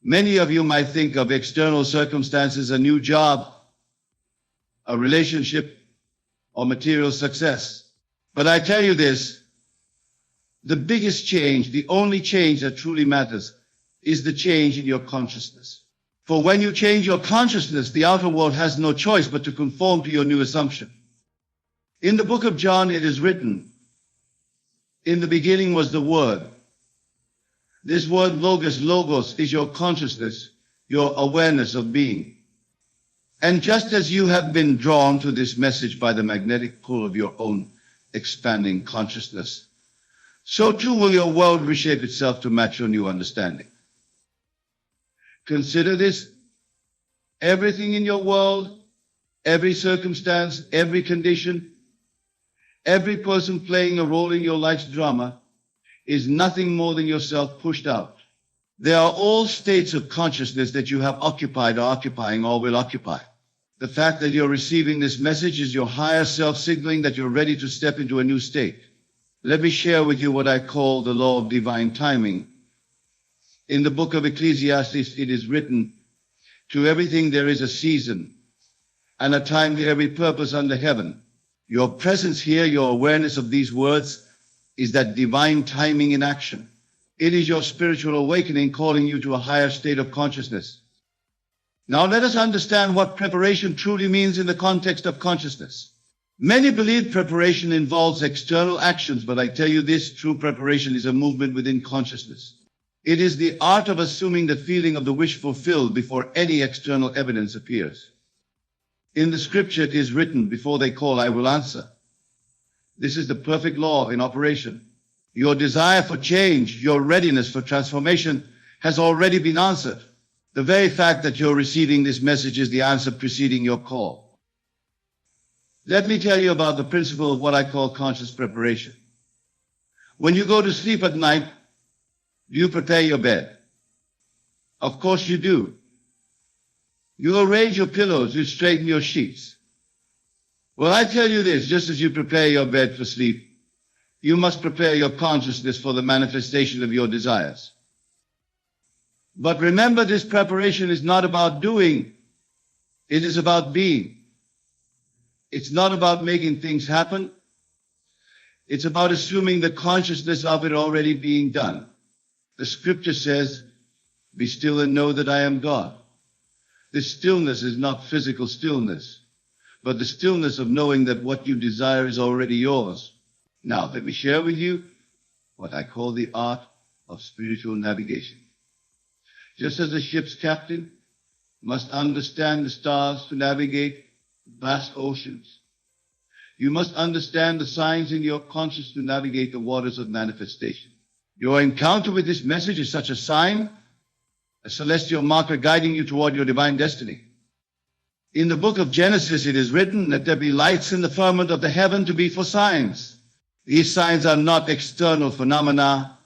Many of you might think of external circumstances, a new job, a relationship, or material success. But I tell you this, the biggest change, the only change that truly matters, is the change in your consciousness. For when you change your consciousness, the outer world has no choice but to conform to your new assumption. In the book of John, it is written, "In the beginning was the Word." This word logos is your consciousness, your awareness of being. And just as you have been drawn to this message by the magnetic pull of your own expanding consciousness, so too will your world reshape itself to match your new understanding. Consider this: everything in your world, every circumstance, every condition, every person playing a role in your life's drama is nothing more than yourself pushed out. They are all states of consciousness that you have occupied or occupying or will occupy. The fact that you're receiving this message is your higher self signaling that you're ready to step into a new state. Let me share with you what I call the law of divine timing. In the book of Ecclesiastes, it is written, "To everything there is a season, and a time to every purpose under heaven." Your presence here, your awareness of these words, is that divine timing in action. It is your spiritual awakening calling you to a higher state of consciousness. Now let us understand what preparation truly means in the context of consciousness. Many believe preparation involves external actions, but I tell you this, true preparation is a movement within consciousness. It is the art of assuming the feeling of the wish fulfilled before any external evidence appears. In the scripture it is written, "Before they call, I will answer." This is the perfect law in operation. Your desire for change, your readiness for transformation has already been answered. The very fact that you're receiving this message is the answer preceding your call. Let me tell you about the principle of what I call conscious preparation. When you go to sleep at night, do you prepare your bed? Of course you do. You arrange your pillows, you straighten your sheets. Well, I tell you this, just as you prepare your bed for sleep, you must prepare your consciousness for the manifestation of your desires. But remember, this preparation is not about doing, it is about being. It's not about making things happen. It's about assuming the consciousness of it already being done. The scripture says, "Be still and know that I am God." This stillness is not physical stillness, but the stillness of knowing that what you desire is already yours. Now, let me share with you what I call the art of spiritual navigation. Just as a ship's captain must understand the stars to navigate vast oceans, you must understand the signs in your conscience to navigate the waters of manifestation. Your encounter with this message is such a sign, a celestial marker guiding you toward your divine destiny. In the book of Genesis, it is written, "Let there be lights in the firmament of the heaven to be for signs." These signs are not external phenomena,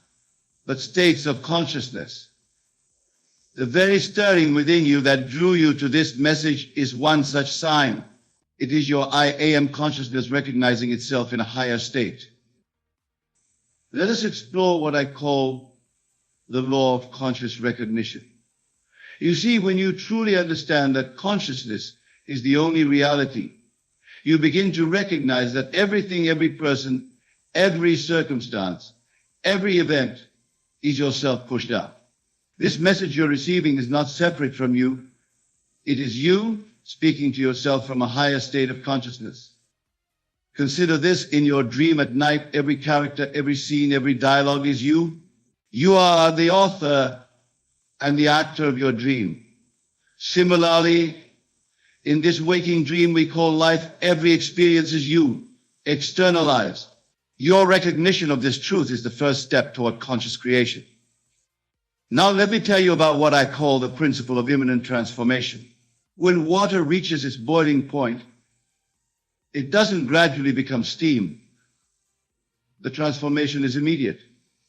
but states of consciousness. The very stirring within you that drew you to this message is one such sign. It is your I am consciousness recognizing itself in a higher state. Let us explore what I call the law of conscious recognition. You see, when you truly understand that consciousness is the only reality, you begin to recognize that everything, every person, every circumstance, every event is yourself pushed out. This message you're receiving is not separate from you. It is you speaking to yourself from a higher state of consciousness. Consider this: in your dream at night, every character, every scene, every dialogue is you. You are the author and the actor of your dream. Similarly, in this waking dream we call life, every experience is you, externalized. Your recognition of this truth is the first step toward conscious creation. Now let me tell you about what I call the principle of imminent transformation. When water reaches its boiling point, it doesn't gradually become steam. The transformation is immediate.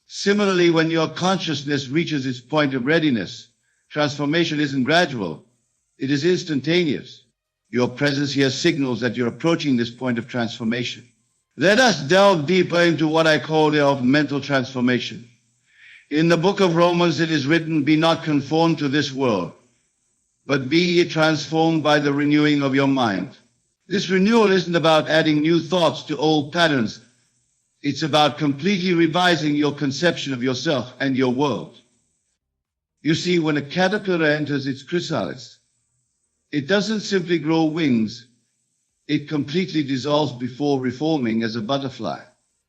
Similarly, when your consciousness reaches its point of readiness, transformation isn't gradual, it is instantaneous. Your presence here signals that you're approaching this point of transformation. Let us delve deeper into what I call the of mental transformation. In the book of Romans it is written, "Be not conformed to this world, but be ye transformed by the renewing of your mind." This renewal isn't about adding new thoughts to old patterns. It's about completely revising your conception of yourself and your world. You see, when a caterpillar enters its chrysalis, it doesn't simply grow wings. It completely dissolves before reforming as a butterfly.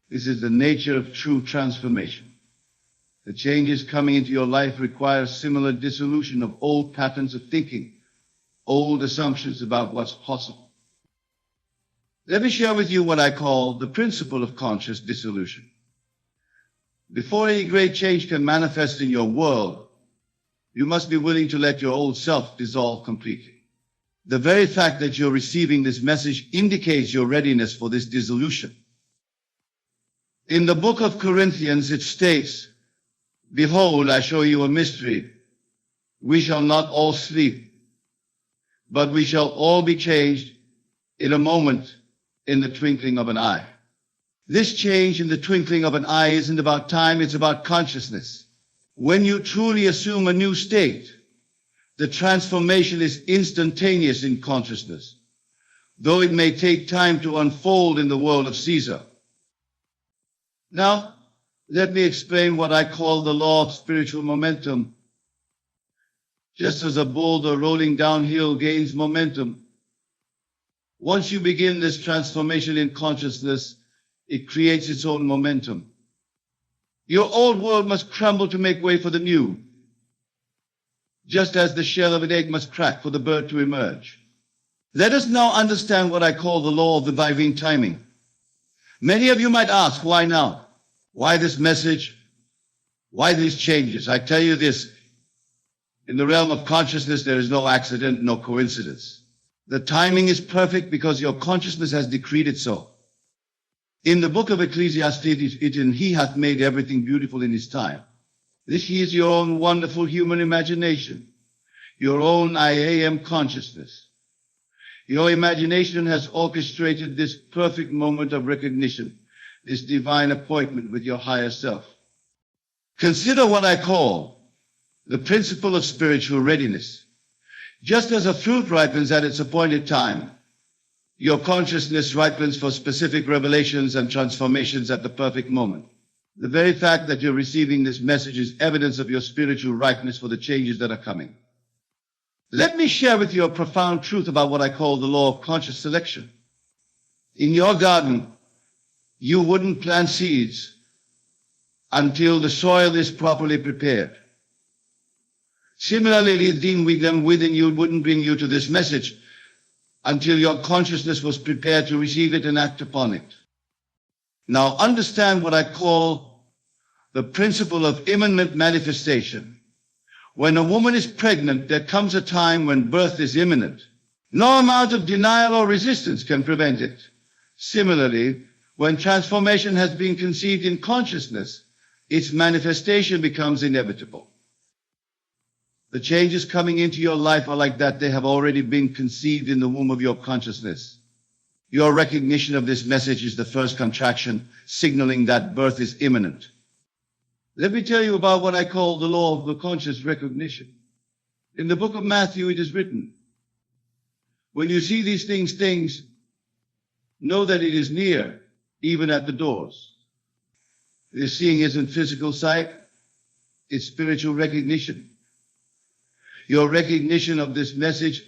This is the nature of true transformation. The changes coming into your life require similar dissolution of old patterns of thinking, old assumptions about what's possible. Let me share with you what I call the principle of conscious dissolution. Before any great change can manifest in your world, you must be willing to let your old self dissolve completely. The very fact that you're receiving this message indicates your readiness for this dissolution. In the book of Corinthians, it states, "Behold, I show you a mystery. We shall not all sleep, but we shall all be changed in a moment, in the twinkling of an eye." This change in the twinkling of an eye isn't about time, it's about consciousness. When you truly assume a new state, the transformation is instantaneous in consciousness, though it may take time to unfold in the world of Caesar. Now, let me explain what I call the law of spiritual momentum. Just as a boulder rolling downhill gains momentum, once you begin this transformation in consciousness, it creates its own momentum. Your old world must crumble to make way for the new, just as the shell of an egg must crack for the bird to emerge. Let us now understand what I call the law of divine timing. Many of you might ask, why now? Why this message? Why these changes? I tell you this, in the realm of consciousness, there is no accident, no coincidence. The timing is perfect because your consciousness has decreed it so. In the book of Ecclesiastes, it is written, "He hath made everything beautiful in his time." This is your own wonderful human imagination, your own I am consciousness. Your imagination has orchestrated this perfect moment of recognition, this divine appointment with your higher self. Consider what I call the principle of spiritual readiness. Just as a fruit ripens at its appointed time, your consciousness ripens for specific revelations and transformations at the perfect moment. The very fact that you're receiving this message is evidence of your spiritual ripeness for the changes that are coming. Let me share with you a profound truth about what I call the law of conscious selection. In your garden, you wouldn't plant seeds until the soil is properly prepared. Similarly, the wisdom within you wouldn't bring you to this message until your consciousness was prepared to receive it and act upon it. Now understand what I call the principle of imminent manifestation. When a woman is pregnant, there comes a time when birth is imminent. No amount of denial or resistance can prevent it. Similarly, when transformation has been conceived in consciousness, its manifestation becomes inevitable. The changes coming into your life are like that. They have already been conceived in the womb of your consciousness. Your recognition of this message is the first contraction, signaling that birth is imminent. Let me tell you about what I call the law of the conscious recognition. In the book of Matthew, it is written, "When you see these things, know that it is near, even at the doors." This seeing isn't physical sight, it's spiritual recognition. Your recognition of this message,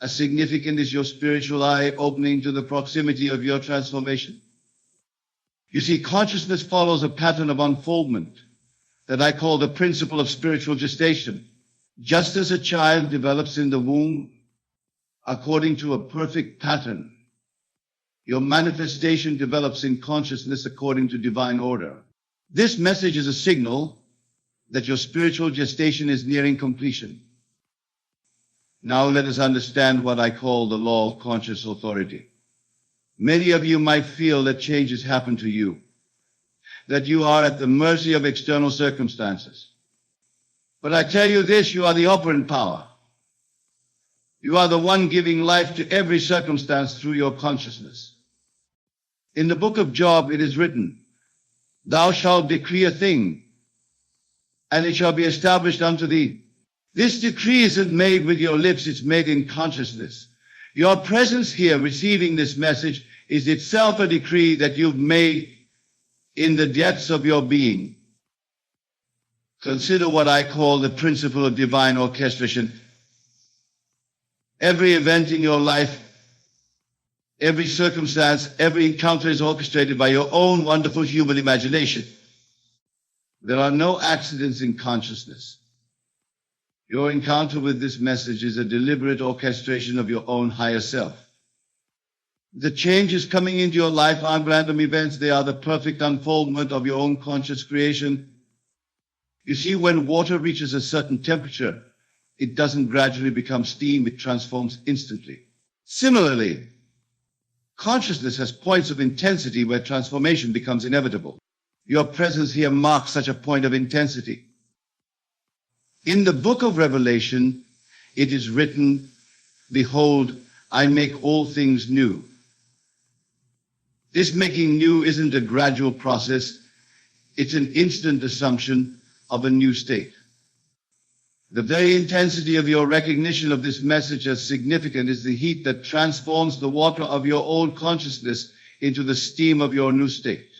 as significant as your spiritual eye opening to the proximity of your transformation. You see, consciousness follows a pattern of unfoldment that I call the principle of spiritual gestation. Just as a child develops in the womb according to a perfect pattern, your manifestation develops in consciousness according to divine order. This message is a signal that your spiritual gestation is nearing completion. Now let us understand what I call the law of conscious authority. Many of you might feel that changes happen to you, that you are at the mercy of external circumstances. But I tell you this, you are the operant power. You are the one giving life to every circumstance through your consciousness. In the book of Job, it is written, "Thou shalt decree a thing, and it shall be established unto thee. This decree isn't made with your lips, it's made in consciousness. Your presence here receiving this message is itself a decree that you've made in the depths of your being. Consider what I call the principle of divine orchestration. Every event in your life, every circumstance, every encounter is orchestrated by your own wonderful human imagination. There are no accidents in consciousness. Your encounter with this message is a deliberate orchestration of your own higher self. The changes coming into your life aren't random events. They are the perfect unfoldment of your own conscious creation. You see, when water reaches a certain temperature, it doesn't gradually become steam, it transforms instantly. Similarly, consciousness has points of intensity where transformation becomes inevitable. Your presence here marks such a point of intensity. In the book of Revelation, it is written, "Behold, I make all things new." This making new isn't a gradual process. It's an instant assumption of a new state. The very intensity of your recognition of this message as significant is the heat that transforms the water of your old consciousness into the steam of your new state.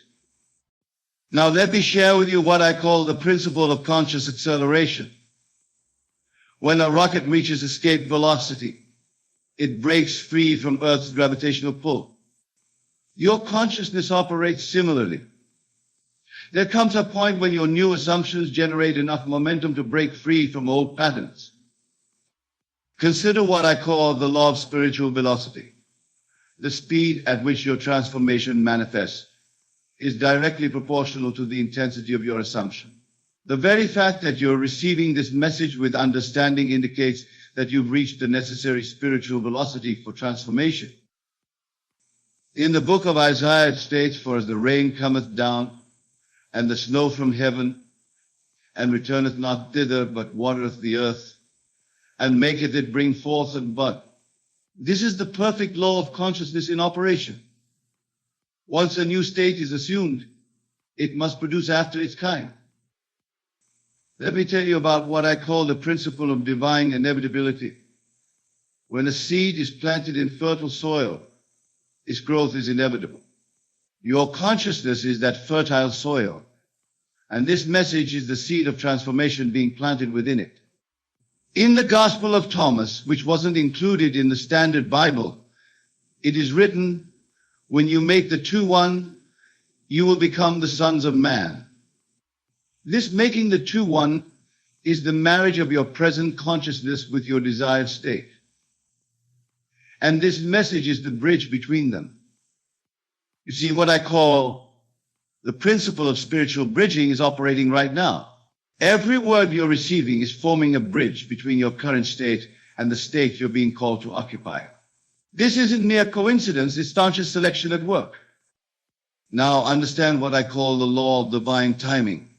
Now let me share with you what I call the principle of conscious acceleration. When a rocket reaches escape velocity, it breaks free from Earth's gravitational pull. Your consciousness operates similarly. There comes a point when your new assumptions generate enough momentum to break free from old patterns. Consider what I call the law of spiritual velocity. The speed at which your transformation manifests is directly proportional to the intensity of your assumption. The very fact that you're receiving this message with understanding indicates that you've reached the necessary spiritual velocity for transformation. In the book of Isaiah it states, "For as the rain cometh down, and the snow from heaven, and returneth not thither, but watereth the earth, and maketh it bring forth and bud." This is the perfect law of consciousness in operation. Once a new state is assumed, it must produce after its kind. Let me tell you about what I call the principle of divine inevitability. When a seed is planted in fertile soil, its growth is inevitable. Your consciousness is that fertile soil, and this message is the seed of transformation being planted within it. In the Gospel of Thomas, which wasn't included in the Standard Bible, it is written, "When you make the two one, you will become the sons of man." This making the two one is the marriage of your present consciousness with your desired state. And this message is the bridge between them. You see, what I call the principle of spiritual bridging is operating right now. Every word you're receiving is forming a bridge between your current state and the state you're being called to occupy. This isn't mere coincidence, it's staunchest selection at work. Now understand what I call the law of divine timing.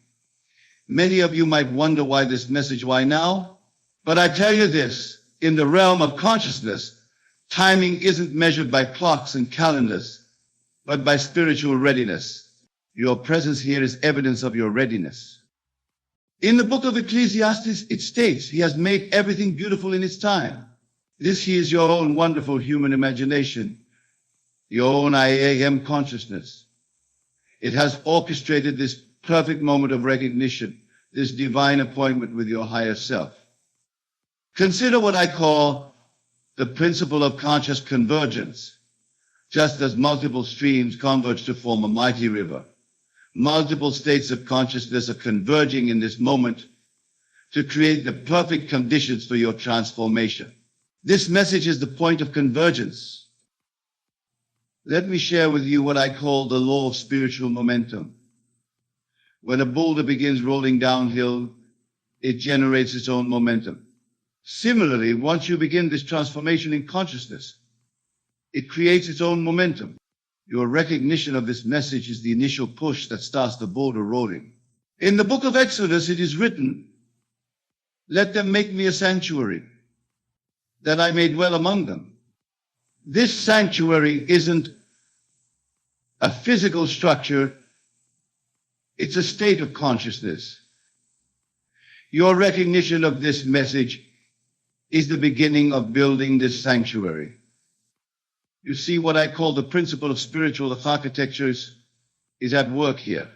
Many of you might wonder why this message, why now? But I tell you this, in the realm of consciousness, timing isn't measured by clocks and calendars, but by spiritual readiness. Your presence here is evidence of your readiness. In the book of Ecclesiastes, it states, "He has made everything beautiful in its time." This is your own wonderful human imagination, your own I am consciousness. It has orchestrated this perfect moment of recognition, this divine appointment with your higher self. Consider what I call the principle of conscious convergence. Just as multiple streams converge to form a mighty river, multiple states of consciousness are converging in this moment to create the perfect conditions for your transformation. This message is the point of convergence. Let me share with you what I call the law of spiritual momentum. When a boulder begins rolling downhill, it generates its own momentum. Similarly, once you begin this transformation in consciousness, it creates its own momentum. Your recognition of this message is the initial push that starts the boulder rolling. In the book of Exodus, it is written, "Let them make me a sanctuary, that I may dwell among them." This sanctuary isn't a physical structure, it's a state of consciousness. Your recognition of this message is the beginning of building this sanctuary. You see, what I call the principle of spiritual architectures is at work here.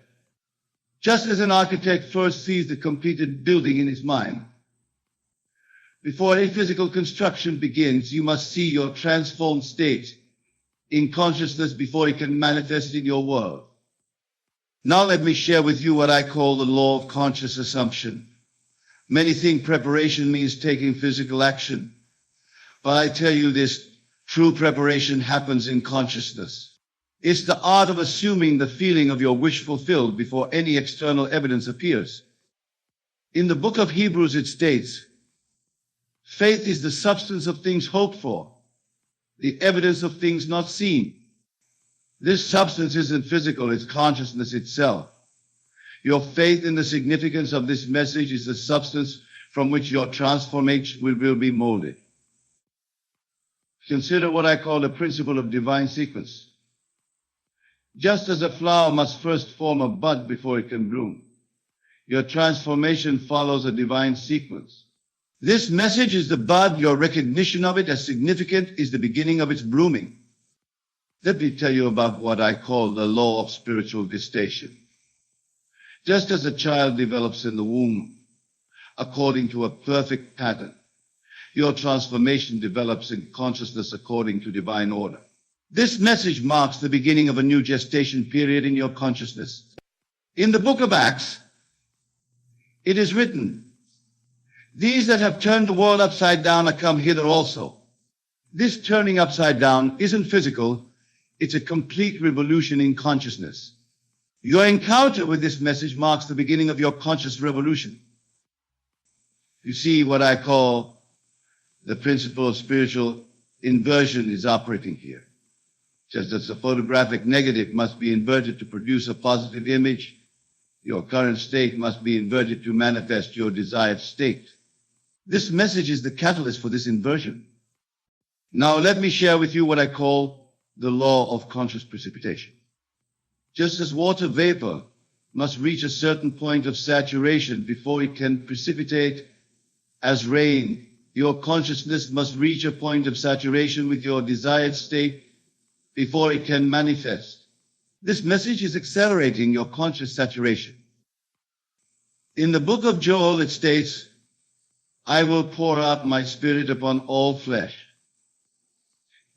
Just as an architect first sees the completed building in his mind, before any physical construction begins, you must see your transformed state in consciousness before it can manifest in your world. Now let me share with you what I call the law of conscious assumption. Many think preparation means taking physical action, but I tell you this, true preparation happens in consciousness. It's the art of assuming the feeling of your wish fulfilled before any external evidence appears. In the book of Hebrews it states, faith is the substance of things hoped for, the evidence of things not seen. This substance isn't physical, it's consciousness itself. Your faith in the significance of this message is the substance from which your transformation will be molded. Consider what I call the principle of divine sequence. Just as a flower must first form a bud before it can bloom, your transformation follows a divine sequence. This message is the bud. Your recognition of it as significant is the beginning of its blooming. Let me tell you about what I call the law of spiritual gestation. Just as a child develops in the womb according to a perfect pattern, your transformation develops in consciousness according to divine order. This message marks the beginning of a new gestation period in your consciousness. In the book of Acts, it is written, "These that have turned the world upside down are come hither also." This turning upside down isn't physical, it's a complete revolution in consciousness. Your encounter with this message marks the beginning of your conscious revolution. You see, what I call the principle of spiritual inversion is operating here. Just as a photographic negative must be inverted to produce a positive image, your current state must be inverted to manifest your desired state. This message is the catalyst for this inversion. Now let me share with you what I call the law of conscious precipitation. Just as water vapor must reach a certain point of saturation before it can precipitate as rain, your consciousness must reach a point of saturation with your desired state before it can manifest. This message is accelerating your conscious saturation. In the book of Joel it states, "I will pour out my spirit upon all flesh."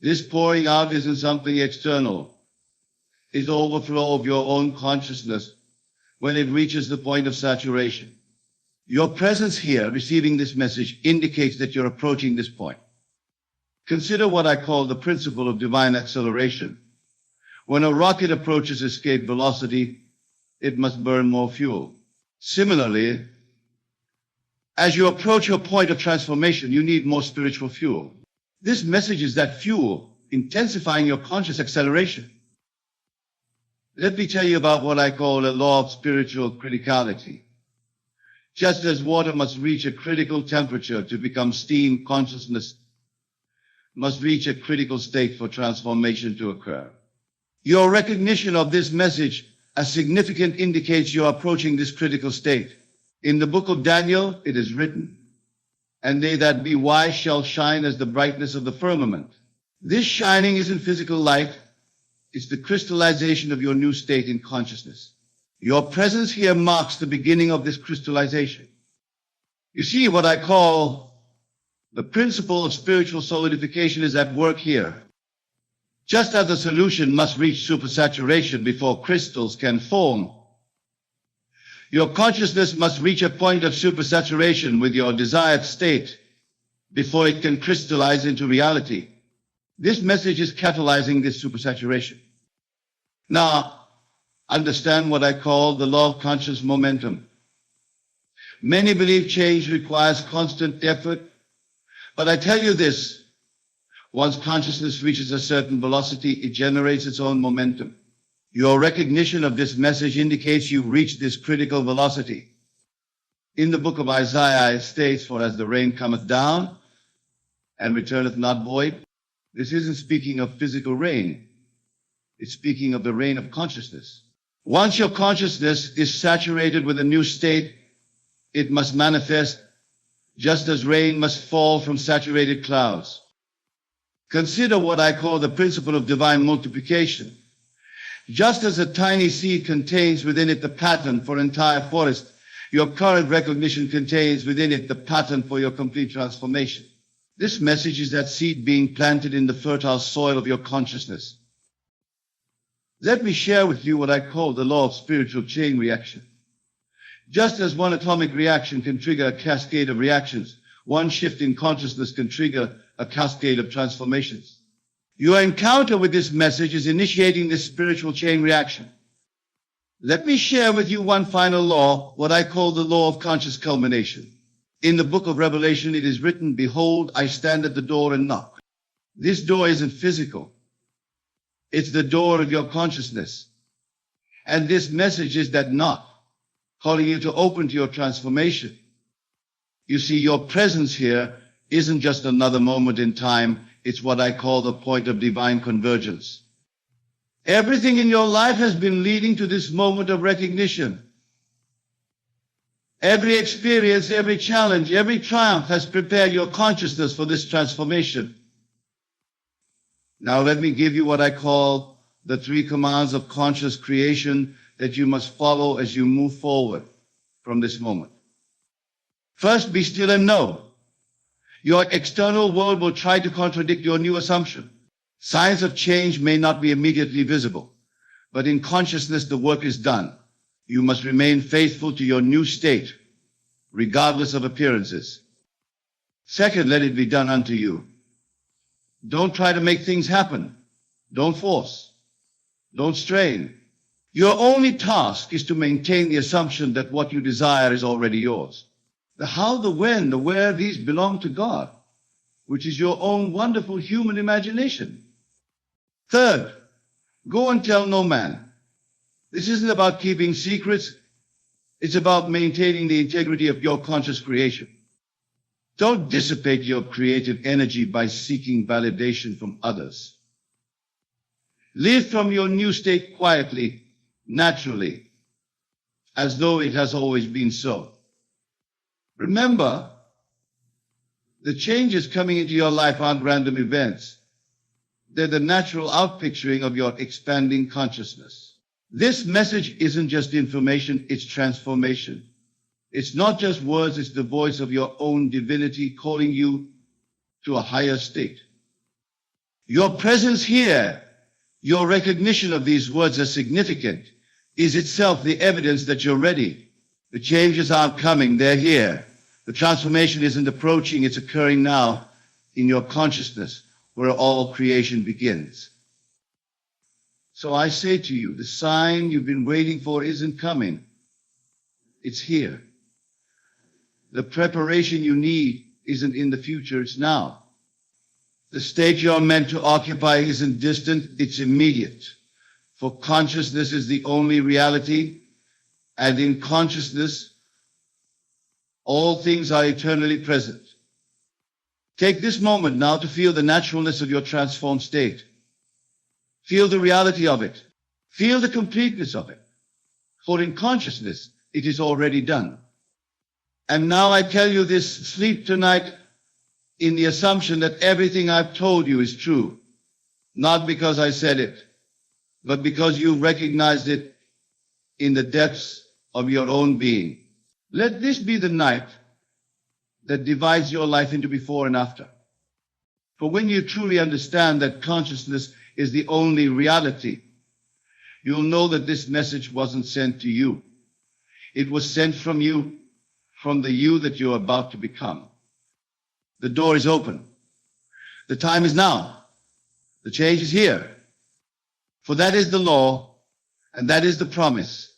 This pouring out isn't something external. It's overflow of your own consciousness when it reaches the point of saturation. Your presence here, receiving this message, indicates that you're approaching this point. Consider what I call the principle of divine acceleration. When a rocket approaches escape velocity, it must burn more fuel. Similarly, as you approach your point of transformation, you need more spiritual fuel. This message is that fuel, intensifying your conscious acceleration. Let me tell you about what I call the law of spiritual criticality. Just as water must reach a critical temperature to become steam, consciousness must reach a critical state for transformation to occur. Your recognition of this message as significant indicates you're approaching this critical state. In the book of Daniel, it is written, "And they that be wise shall shine as the brightness of the firmament." This shining isn't physical light, it's the crystallization of your new state in consciousness. Your presence here marks the beginning of this crystallization. You see, what I call the principle of spiritual solidification is at work here. Just as a solution must reach supersaturation before crystals can form, your consciousness must reach a point of supersaturation with your desired state before it can crystallize into reality. This message is catalyzing this supersaturation. Now, understand what I call the law of conscious momentum. Many believe change requires constant effort, but I tell you this, once consciousness reaches a certain velocity, it generates its own momentum. Your recognition of this message indicates you've reached this critical velocity. In the book of Isaiah, it states, "For as the rain cometh down and returneth not void," this isn't speaking of physical rain. It's speaking of the rain of consciousness. Once your consciousness is saturated with a new state, It must manifest just as rain must fall from saturated clouds. Consider what I call the principle of divine multiplication. Just as a tiny seed contains within it the pattern for an entire forest, your current recognition contains within it the pattern for your complete transformation. This message is that seed being planted in the fertile soil of your consciousness. Let me share with you what I call the law of spiritual chain reaction. Just as one atomic reaction can trigger a cascade of reactions, one shift in consciousness can trigger a cascade of transformations. Your encounter with this message is initiating this spiritual chain reaction. Let me share with you one final law, what I call the law of conscious culmination. In the book of Revelation, it is written, "Behold, I stand at the door and knock." This door isn't physical. It's the door of your consciousness. And this message is that knock, calling you to open to your transformation. You see, your presence here isn't just another moment in time. It's what I call the point of divine convergence. Everything in your life has been leading to this moment of recognition. Every experience, every challenge, every triumph has prepared your consciousness for this transformation. Now let me give you what I call the 3 commands of conscious creation that you must follow as you move forward from this moment. First, be still and know. Your external world will try to contradict your new assumption. Signs of change may not be immediately visible, but in consciousness the work is done. You must remain faithful to your new state, regardless of appearances. Second, let it be done unto you. Don't try to make things happen. Don't force. Don't strain. Your only task is to maintain the assumption that what you desire is already yours. The how, the when, the where, these belong to God, which is your own wonderful human imagination. Third, go and tell no man. This isn't about keeping secrets. It's about maintaining the integrity of your conscious creation. Don't dissipate your creative energy by seeking validation from others. Live from your new state quietly, naturally, as though it has always been so. Remember, the changes coming into your life aren't random events. They're the natural outpicturing of your expanding consciousness. This message isn't just information, it's transformation. It's not just words, it's the voice of your own divinity calling you to a higher state. Your presence here, your recognition of these words as significant, is itself the evidence that you're ready. The changes aren't coming, they're here. The transformation isn't approaching, it's occurring now in your consciousness, where all creation begins. So I say to you, the sign you've been waiting for isn't coming. It's here. The preparation you need isn't in the future, it's now. The state you're meant to occupy isn't distant, it's immediate. For consciousness is the only reality, and in consciousness, all things are eternally present. Take this moment now to feel the naturalness of your transformed state. Feel the reality of it. Feel the completeness of it. For in consciousness, it is already done. And now I tell you this, sleep tonight in the assumption that everything I've told you is true. Not because I said it, but because you recognized it in the depths of your own being. Let this be the night that divides your life into before and after. For when you truly understand that consciousness is the only reality, you'll know that this message wasn't sent to you. It was sent from you, from the you that you're about to become. The door is open. The time is now. The change is here. For that is the law, and that is the promise.